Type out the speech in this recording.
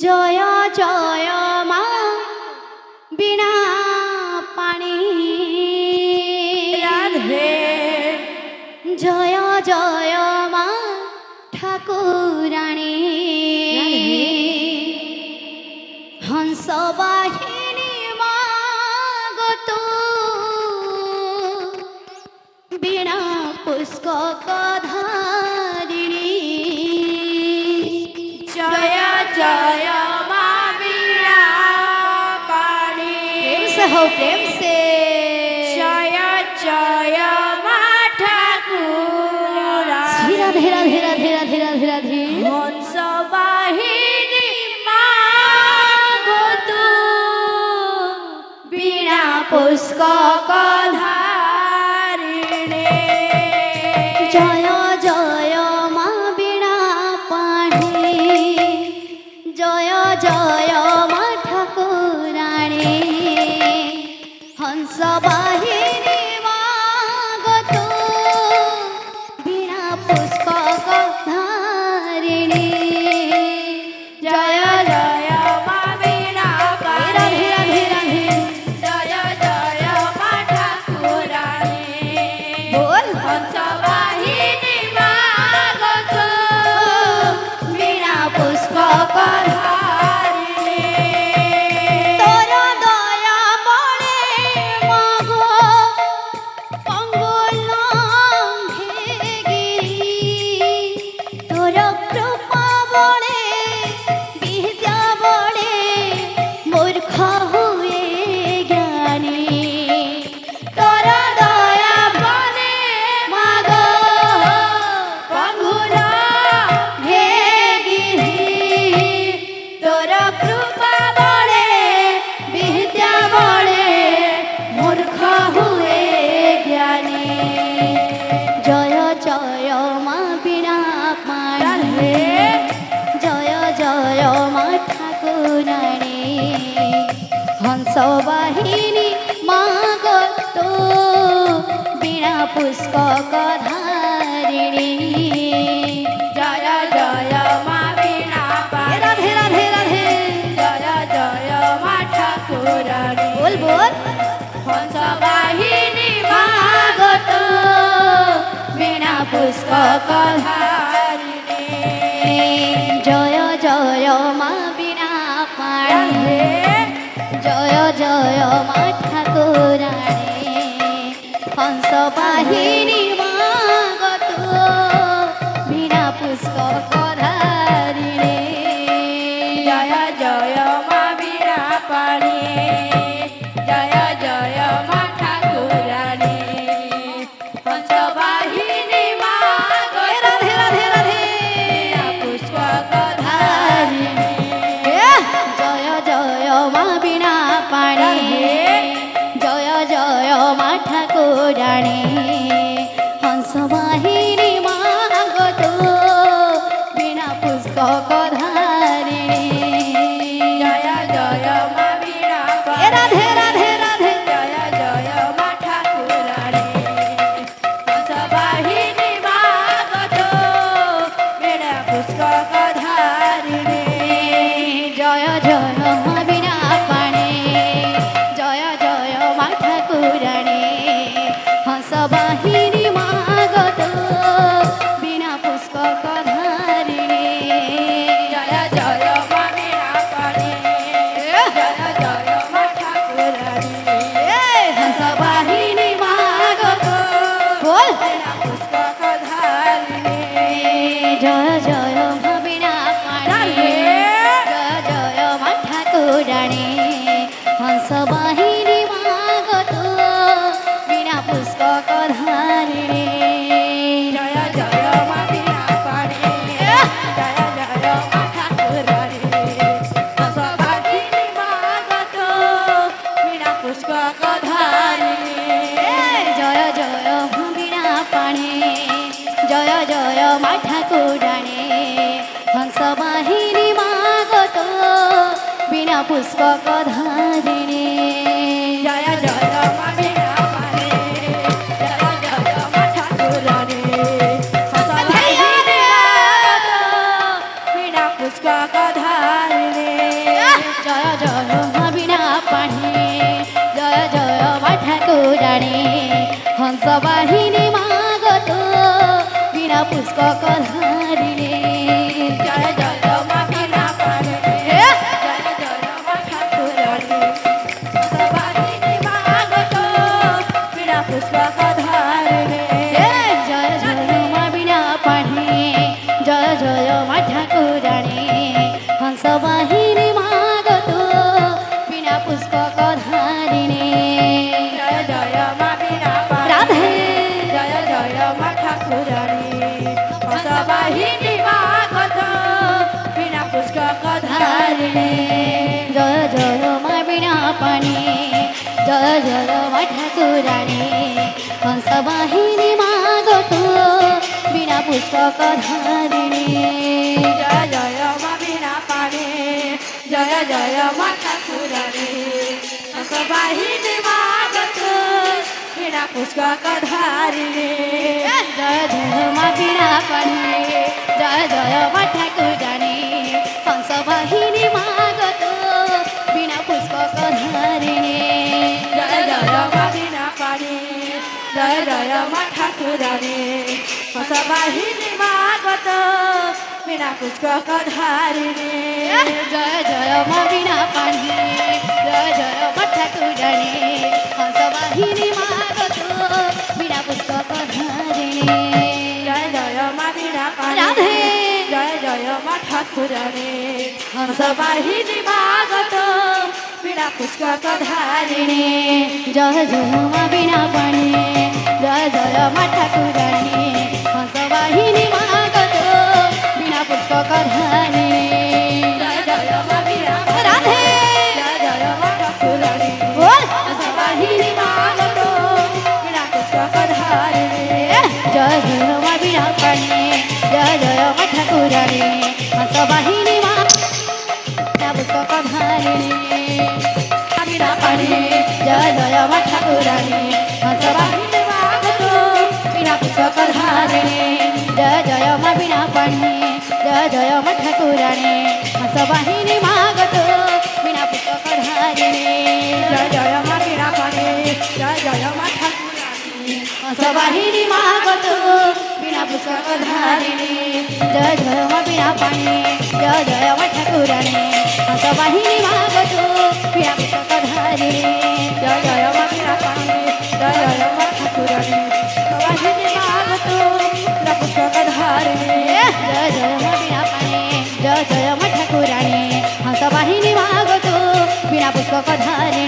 জয় জয় মা বীণা পাণি রাধে জয় জয় মা ঠাকুরাণী হংস বাহিনী মা গত বীণা পুষ্পক ধারিণী জয় জয় মা বীণা পাণি हो प्रेम से জয় জয় মা ঠাকুরাণী धीरा धीरा धीरा धीरा धीरा धीरा धीरा হংস বাহিনী মা গতু বীণা পুষ্পক ধারিণী जय जय मा बीणा पाणी जय जय मा ठाकुराणी हंस बाहिनी मागतो बीणा पुष्पक धारिणी জয় জয় মা বীণা धीरा পাণি धीरा धीरा জয় জয় মা ঠাকুরাণী बोल হংস বাহিনী মা গত बीणा पुष्पक ধারিণী তোর দয়া বলে মাগো পঙ্গল ভেগিরি তোর কৃপা বলে বিদ্যা বলে মূর্খ হুয়ে জ্ঞানী তোর দয়া বলে মাগো পঙ্গুল ভেগিরি তোর কৃপা বলে বিদ্যা বলে মূর্খ হুয়ে জ্ঞানী জয় জয় মা বীণা পাণি জয় জয় মা ঠাকুরাণী হংস বাহিনী মা গত বীণা পুষ্পক ধারিণী জয় জয় মা বীণা পাণি রাধে রাধে রাধে জয় জয় মা ঠাকুরাণী बोल बोल হংস বাহিনী মা গত বীণা পুষ্পক ধারিণী জয় জয় মা বীণা পাণি জয় জয় মা ঠাকুরাণী হংস বাহিনী মাগত বীণা পুষ্পক ধারিণী জয় জয় মা বীণা পাণি জয় জয় মা ঠাকুরাণী হংস বাহিনী মা গত রাধে রাধে রাধে পুষ্পক ধারিণী জয় জয় মা বীণা পাণি জয় জয় মা ঠাকুরাণী হংস বাহিনী মাগত বীণা পুষ্পক ধারিণী জয় জয় মা বীণা পাণি রাধে রাধে রাধে জয় জয় মা ঠাকুরাণী হংস বাহিনী মা গত বীণা পুষ্পক ধারিণী জয় জয় মা বীণা পাণি জয় জয় মা ঠাকুরাণী হংস বাহিনী মাগত বীণা পুষ্পক ধারিণী জয় জয় মা বীণা পাণি জয় জয় মা ঠাকুরাণী হংস বাহিনী মাগত বল বীণা পুষ্পক ধারিণী জয় জয় মা বীণা পাণি জয় জয় মা ঠাকুরাণী হংস বাহিনী মাগত বীণা পুষ্পক ধারিণী জয় জয় মা বীণা পাণি জয় জয় মা ঠাকুরাণী হংস বাহিনী মা গত বীণা পুষ্পক ধারিণী জয় জয় মা বীণা পাণি জয় জয় মা ঠাকুরাণী হংস বাহিনী মাগত বীণা পুষ্পক ধারিণী জয় জয় মা বীণা পাণি জয় জয় মা ঠাকুরাণী হংস বাহিনী মা গত বীণা পুষ্পক ধারিণী हंस बाहिनी मागतो बिना पुष्पक धारिणे जय जय मा बिना पाणे जय जय मा ठाकुराणी हंसवाहिनी मागतो बिना पुष्पक धारिणे जय जय मा बिना पाणे जय जय मा ठाकुराणी हंस बाहिनी मागतो बिना पुष्पक धारिणे जय जय मा बिना पाणे राधे जय जय मा ठाकुराणी हंसवाहिनी मागतो बिना पुष्पक धारिणे जय जय मा बिना पाणी जय जय मा ठाकुराणी हंस बाहिनी मागतो बिना पुष्पक धारिणे जय जय मा बिना पाणे जय जय मा ठाकुराणी हंसवाहिनी मागतो बिना पुष्पक धारिणे जय जय मा बिना पाणी जय जय मा ठाकुराणी हंस बाहिनी मागतो बिना पुष्पक धारिणे जय जय मा बिना पाणे जय जय मा ठाकुराणी हंसवाहिनी मागतो बिना पुष्पक धारिणे जय जय मा बिना पाणी जय जय मा ठाकुराणी हंस बाहिनी मागतो बिना पुष्पक धारिणे जय जय मा बिना पाणे राधे जय जय मा ठाकुराणी हंसवाहिनी मागतो बिना पुष्पक धारिणे जय जय मा बिना पाणी जय जय मा ठाकुराणी हंस बाहिनी मागतो बिना पुष्पक धारिणे जय जय मा बिना पाणे राधे जय जय मा ठाकुराणी बोल हंसवाहिनी मागतो बिना पुष्पक धारिणे जय जय मा बिना पाणी जय जय मा ठाकुराणी हंस बाहिनी मागतो पुष्पक धारिणे बिना पाणी जय जय मा ठाकुराणी हंस बाहिनी मागतो बिना पुष्पक धारिणे जय जय मा बिना पाणी जय जय मा ठाकुराणी हंस बाहिनी मागतो बिना पुष्पक धारिणे जय जय मा बिना पाणे जय जय मा ठाकुराणी हंस बाहिनी मागतो बिना पुष्पक धारिणे जय जय मा बिना पाणी जय जय मा ठाकुराणी हंस बाहिनी मागतो बिना पुष्पक धारिणे जय जय मा बिना पाणे जय जय मा ठाकुराणी हंसवाहिनी मागतो बिना पुष्पक धारिणे जय जय मा बिना पाणी जय जय मा ठाकुराणी हंस बाहिनी मागतो बिना पुष्पक धारिणे